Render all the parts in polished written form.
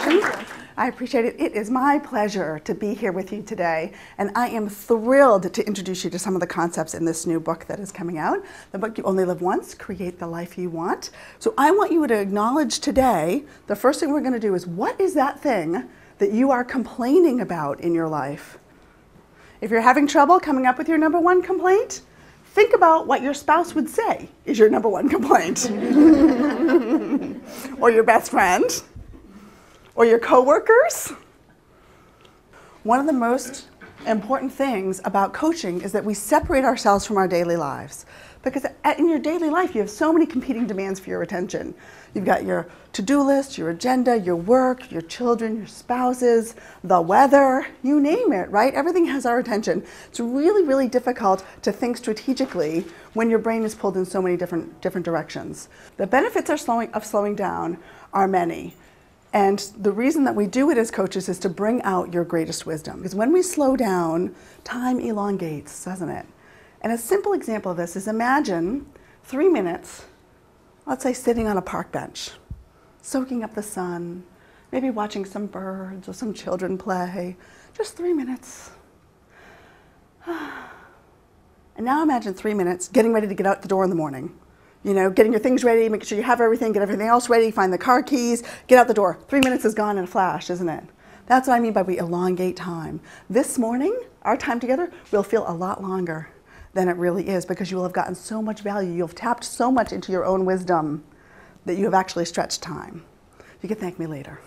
introduction. I appreciate it. It is my pleasure to be here with you today, and I am thrilled to introduce you to some of the concepts in this new book that is coming out. The book, You Only Live Once, Create the Life You Want. So I want you to acknowledge today, the first thing we're going to do is, what is that thing that you are complaining about in your life? If you're having trouble coming up with your number one complaint, think about what your spouse would say is your number one complaint. Or your best friend. Or your coworkers. One of the most important things about coaching is that we separate ourselves from our daily lives. Because in your daily life, you have so many competing demands for your attention. You've got your to-do list, your agenda, your work, your children, your spouses, the weather, you name it, right? Everything has our attention. It's really, really difficult to think strategically when your brain is pulled in so many different directions. The benefits of slowing down are many. And the reason that we do it as coaches is to bring out your greatest wisdom. Because when we slow down, time elongates, doesn't it? And a simple example of this is, imagine 3 minutes, let's say sitting on a park bench, soaking up the sun, maybe watching some birds or some children play, just 3 minutes. And now imagine 3 minutes getting ready to get out the door in the morning. You know, getting your things ready, make sure you have everything, get everything else ready, find the car keys, get out the door. 3 minutes is gone in a flash, isn't it? That's what I mean by we elongate time. This morning, our time together will feel a lot longer than it really is, because you will have gotten so much value. You'll have tapped so much into your own wisdom that you have actually stretched time. You can thank me later.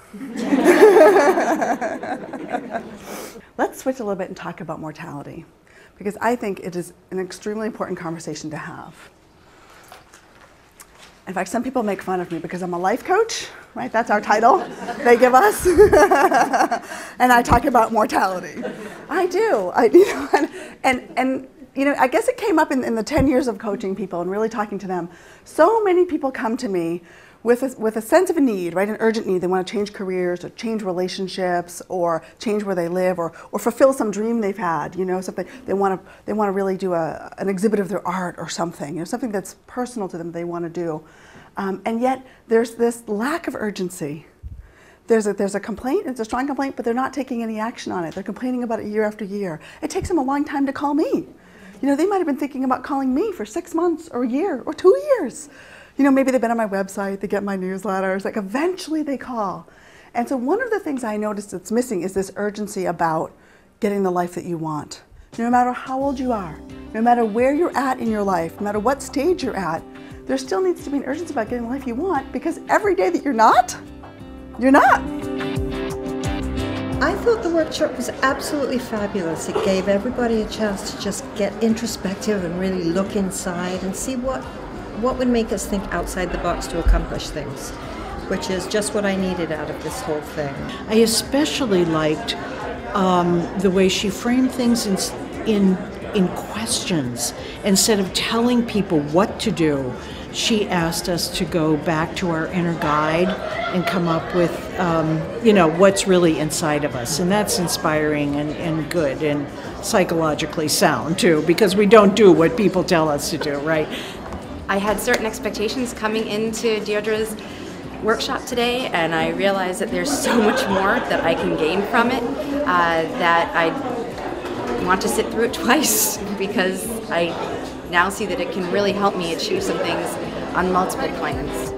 Let's switch a little bit and talk about mortality, because I think it is an extremely important conversation to have. In fact, some people make fun of me because I'm a life coach, right? That's our title they give us. And I talk about mortality. I do. And you know, I guess it came up in the 10 years of coaching people and really talking to them. So many people come to me with a sense of a need, right? An urgent need. They want to change careers or change relationships or change where they live or fulfill some dream they've had, you know, something. They want to really do an exhibit of their art or something, you know, something that's personal to them they want to do. And yet there's this lack of urgency. There's a complaint, it's a strong complaint, but they're not taking any action on it. They're complaining about it year after year. It takes them a long time to call me. You know, they might have been thinking about calling me for 6 months or a year or 2 years. You know, maybe they've been on my website, they get my newsletters, like eventually they call. And so one of the things I noticed that's missing is this urgency about getting the life that you want. No matter how old you are, no matter where you're at in your life, no matter what stage you're at, there still needs to be an urgency about getting the life you want, because every day that you're not, you're not. I thought the workshop was absolutely fabulous. It gave everybody a chance to just get introspective and really look inside and see what would make us think outside the box to accomplish things, which is just what I needed out of this whole thing. I especially liked the way she framed things in questions. Instead of telling people what to do, she asked us to go back to our inner guide and come up with, you know, what's really inside of us. And that's inspiring and good and psychologically sound, too, because we don't do what people tell us to do, right? I had certain expectations coming into Deirdre's workshop today, and I realized that there's so much more that I can gain from it, that I want to sit through it twice, because I now see that it can really help me achieve some things on multiple planes.